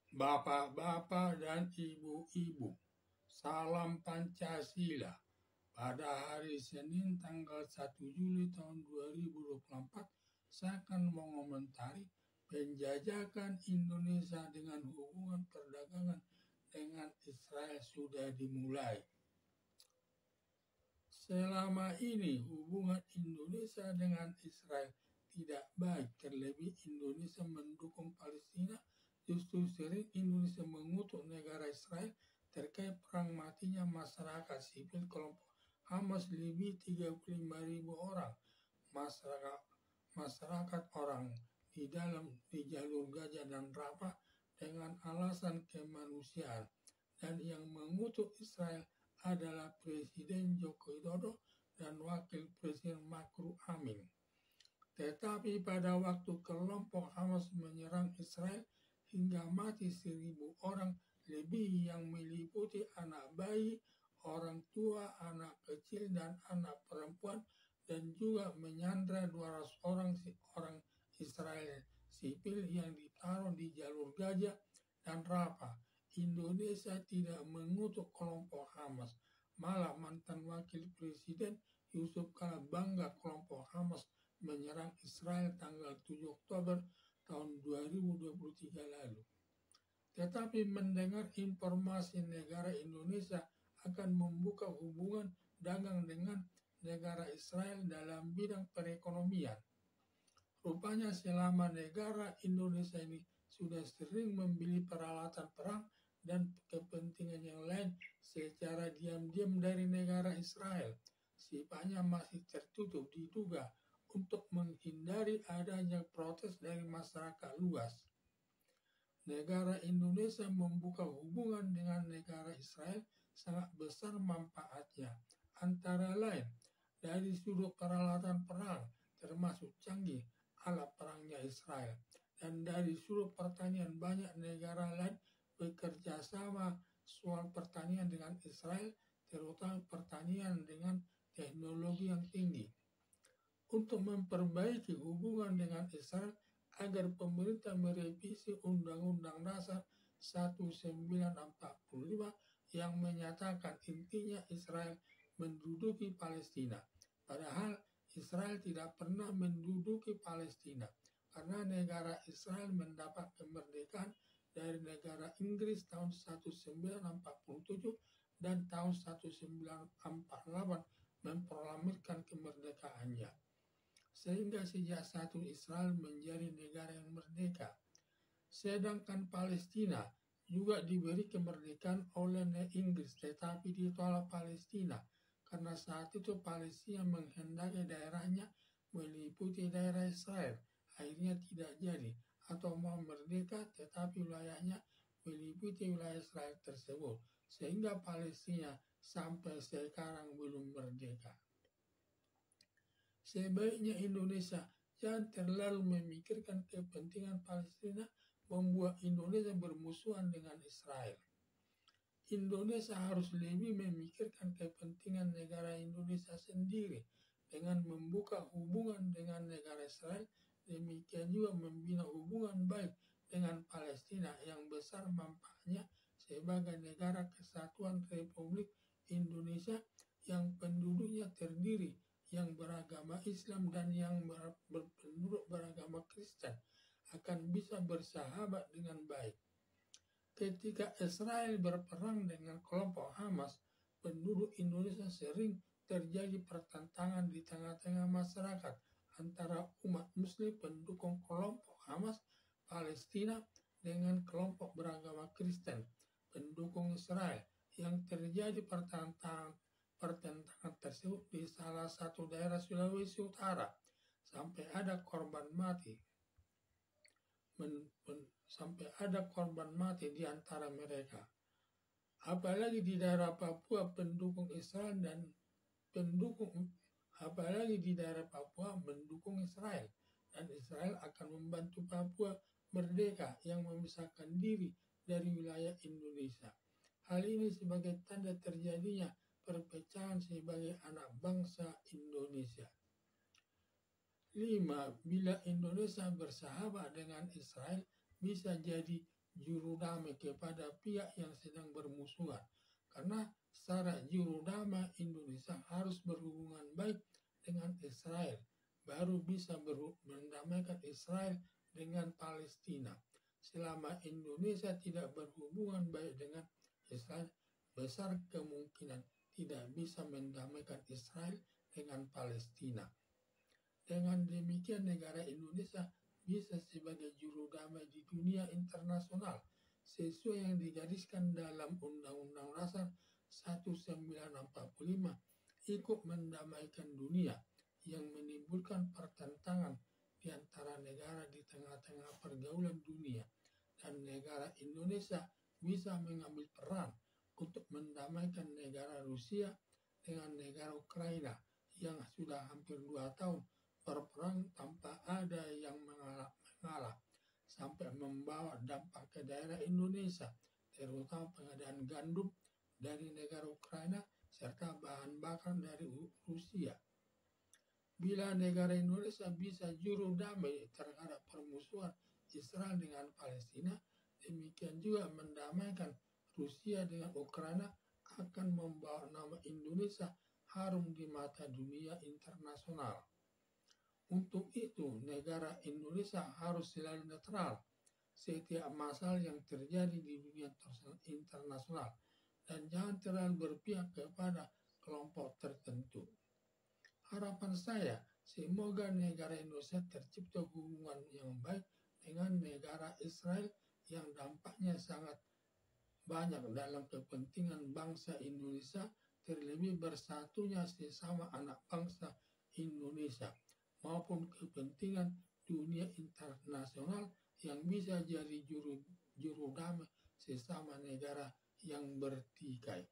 Bapak-bapak dan ibu-ibu, salam Pancasila. Pada hari Senin tanggal 1 Juli tahun 2024, saya akan mengomentari penjajakan Indonesia dengan hubungan perdagangan dengan Israel sudah dimulai. Selama ini hubungan Indonesia dengan Israel tidak baik, terlebih Indonesia mendukung Palestina. Justru sering Indonesia mengutuk negara Israel terkait perang matinya masyarakat sipil kelompok Hamas lebih 35.000 orang, masyarakat orang di jalur Gaza dan Rafah dengan alasan kemanusiaan, dan yang mengutuk Israel adalah Presiden Joko Widodo dan Wakil Presiden Ma'ruf Amin. Tetapi pada waktu kelompok Hamas menyerang Israel hingga mati 1.000 orang lebih yang meliputi anak bayi, orang tua, anak kecil, dan anak perempuan, dan juga menyandra 200 orang Israel sipil yang ditaruh di jalur Gaza dan Rafah. Indonesia tidak mengutuk kelompok Hamas. Malah mantan wakil presiden Yusuf Kala bangga kelompok Hamas menyerang Israel tanggal 7 Oktober tahun 2023 lalu. Tetapi mendengar informasi negara Indonesia akan membuka hubungan dagang dengan negara Israel dalam bidang perekonomian. Rupanya selama negara Indonesia ini sudah sering membeli peralatan perang dan kepentingan yang lain secara diam-diam dari negara Israel. Sifatnya masih tertutup diduga untuk menghindari adanya protes dari masyarakat luas. Negara Indonesia membuka hubungan dengan negara Israel sangat besar manfaatnya. Antara lain, dari sudut peralatan perang termasuk canggih alat perangnya Israel, dan dari sudut pertanian banyak negara lain bekerja sama soal pertanian dengan Israel, terutama pertanian dengan teknologi yang tinggi. Untuk memperbaiki hubungan dengan Israel agar pemerintah merevisi Undang-Undang Dasar 1945 yang menyatakan intinya Israel menduduki Palestina. Padahal Israel tidak pernah menduduki Palestina karena negara Israel mendapat kemerdekaan dari negara Inggris tahun 1947 dan tahun 1948 memproklamirkan kemerdekaannya. Sehingga sejak satu Israel menjadi negara yang merdeka. Sedangkan Palestina juga diberi kemerdekaan oleh Inggris, tetapi ditolak Palestina karena saat itu Palestina menghendaki daerahnya meliputi daerah Israel. Akhirnya tidak jadi, atau mau merdeka tetapi wilayahnya meliputi wilayah Israel tersebut, sehingga Palestina sampai sekarang belum merdeka. Sebaiknya Indonesia jangan terlalu memikirkan kepentingan Palestina membuat Indonesia bermusuhan dengan Israel. Indonesia harus lebih memikirkan kepentingan negara Indonesia sendiri dengan membuka hubungan dengan negara Israel, demikian juga membina hubungan baik dengan Palestina yang besar manfaatnya sebagai negara kesatuan Republik Indonesia yang penduduknya terdiri yang beragama Islam dan yang berpenduduk beragama Kristen akan bisa bersahabat dengan baik. Ketika Israel berperang dengan kelompok Hamas, penduduk Indonesia sering terjadi pertentangan di tengah-tengah masyarakat antara umat Muslim pendukung kelompok Hamas Palestina dengan kelompok beragama Kristen pendukung Israel, yang terjadi pertentangan tersebut di salah satu daerah Sulawesi Utara sampai ada korban mati. Di antara mereka. Apalagi di daerah Papua mendukung Israel dan Israel akan membantu Papua merdeka yang memisahkan diri dari wilayah Indonesia. Hal ini sebagai tanda terjadinya perpecahan sebagai anak bangsa Indonesia. 5. Bila Indonesia bersahabat dengan Israel, bisa jadi juru damai kepada pihak yang sedang bermusuhan. Karena syarat juru damai Indonesia harus berhubungan baik dengan Israel, baru bisa mendamaikan Israel dengan Palestina. Selama Indonesia tidak berhubungan baik dengan Israel, besar kemungkinan tidak bisa mendamaikan Israel dengan Palestina. Dengan demikian negara Indonesia bisa sebagai juru damai di dunia internasional sesuai yang digariskan dalam Undang-Undang Dasar 1945, ikut mendamaikan dunia yang menimbulkan pertentangan di antara negara di tengah-tengah pergaulan dunia, dan negara Indonesia bisa mengambil peran untuk mendamaikan negara Rusia dengan negara Ukraina yang sudah hampir 2 tahun berperang tanpa ada yang mengalah, sampai membawa dampak ke daerah Indonesia, terutama pengadaan gandum dari negara Ukraina serta bahan bakar dari Rusia. Bila negara Indonesia bisa juru damai terhadap permusuhan Israel dengan Palestina, demikian juga mendamaikan Rusia dengan Ukraina, akan membawa nama Indonesia harum di mata dunia internasional. Untuk itu, negara Indonesia harus selalu netral setiap masalah yang terjadi di dunia internasional dan jangan terlalu berpihak kepada kelompok tertentu. Harapan saya, semoga negara Indonesia tercipta hubungan yang baik dengan negara Israel yang dampaknya sangat banyak dalam kepentingan bangsa Indonesia, terlebih bersatunya sesama anak bangsa Indonesia, maupun kepentingan dunia internasional yang bisa jadi juru damai sesama negara yang bertikai.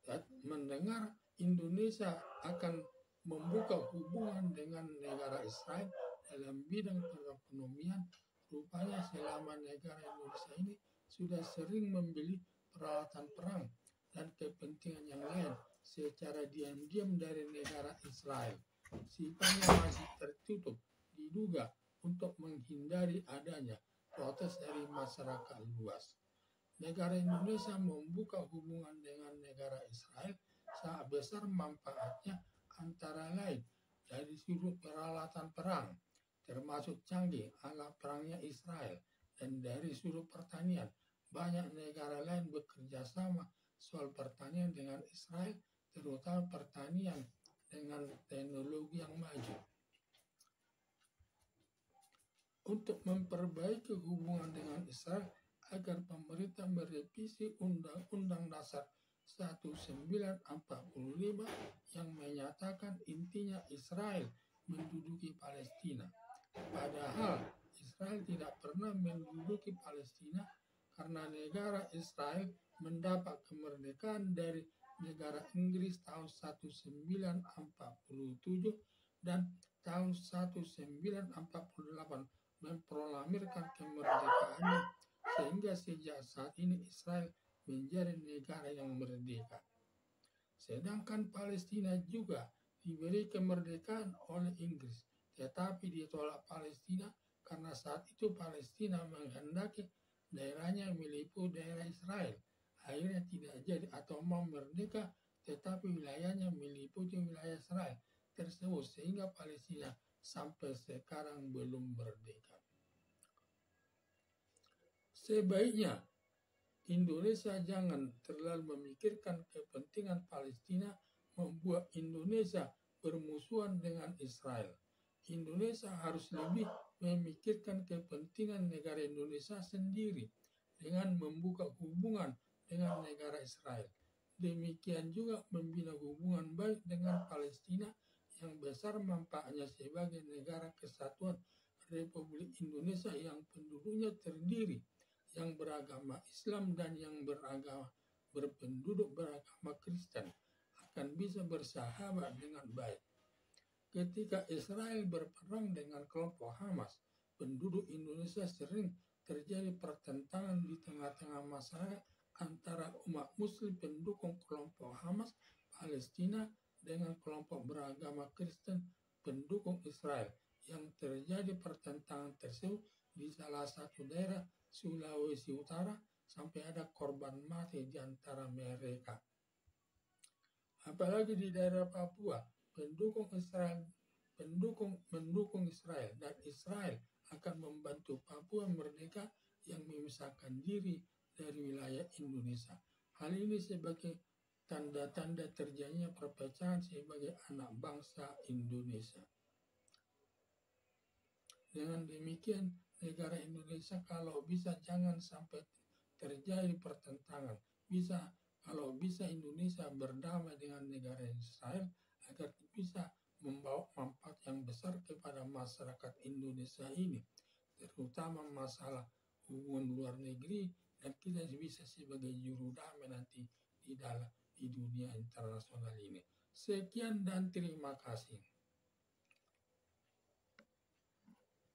Dan mendengar Indonesia akan membuka hubungan dengan negara Israel dalam bidang perekonomian, rupanya selama negara Indonesia ini sudah sering membeli peralatan perang dan kepentingan yang lain secara diam-diam dari negara Israel. Sifatnya masih tertutup, diduga untuk menghindari adanya protes dari masyarakat luas. Negara Indonesia membuka hubungan dengan negara Israel sangat besar manfaatnya, antara lain dari sudut peralatan perang, termasuk canggih alat perangnya Israel, dan dari sudut pertanian, banyak negara lain bekerja sama soal pertanian dengan Israel, terutama pertanian dengan teknologi yang maju. Untuk memperbaiki hubungan dengan Israel agar pemerintah merevisi Undang-Undang Dasar 1945 yang menyatakan intinya Israel menduduki Palestina. Padahal Israel tidak pernah menduduki Palestina karena negara Israel mendapat kemerdekaan dari negara Inggris tahun 1947 dan tahun 1948 memproklamirkan kemerdekaannya, sehingga sejak saat ini Israel menjadi negara yang merdeka. Sedangkan Palestina juga diberi kemerdekaan oleh Inggris, tetapi ditolak Palestina karena saat itu Palestina menghendaki daerahnya meliputi daerah Israel. Akhirnya tidak jadi atau mau merdeka, tetapi wilayahnya meliputi wilayah Israel tersebut, sehingga Palestina sampai sekarang belum merdeka. Sebaiknya Indonesia jangan terlalu memikirkan kepentingan Palestina membuat Indonesia bermusuhan dengan Israel. Indonesia harus lebih memikirkan kepentingan negara Indonesia sendiri dengan membuka hubungan dengan negara Israel. Demikian juga membina hubungan baik dengan Palestina yang besar manfaatnya sebagai negara kesatuan Republik Indonesia yang penduduknya terdiri yang beragama Islam dan yang berpenduduk beragama Kristen akan bisa bersahabat dengan baik. Ketika Israel berperang dengan kelompok Hamas, penduduk Indonesia sering terjadi pertentangan di tengah-tengah masyarakat antara umat Muslim pendukung kelompok Hamas Palestina dengan kelompok beragama Kristen pendukung Israel. Yang terjadi pertentangan tersebut di salah satu daerah Sulawesi Utara sampai ada korban mati di antara mereka. Apalagi di daerah Papua, mendukung Israel dan Israel akan membantu Papua merdeka yang memisahkan diri dari wilayah Indonesia. Hal ini sebagai tanda-tanda terjadinya perpecahan sebagai anak bangsa Indonesia. Dengan demikian, negara Indonesia kalau bisa jangan sampai terjadi pertentangan. Kalau bisa Indonesia berdamai dengan negara Israel agar bisa membawa manfaat yang besar kepada masyarakat Indonesia ini, terutama masalah hubungan luar negeri, dan kita bisa sebagai juru damai nanti di dunia internasional ini. Sekian dan terima kasih.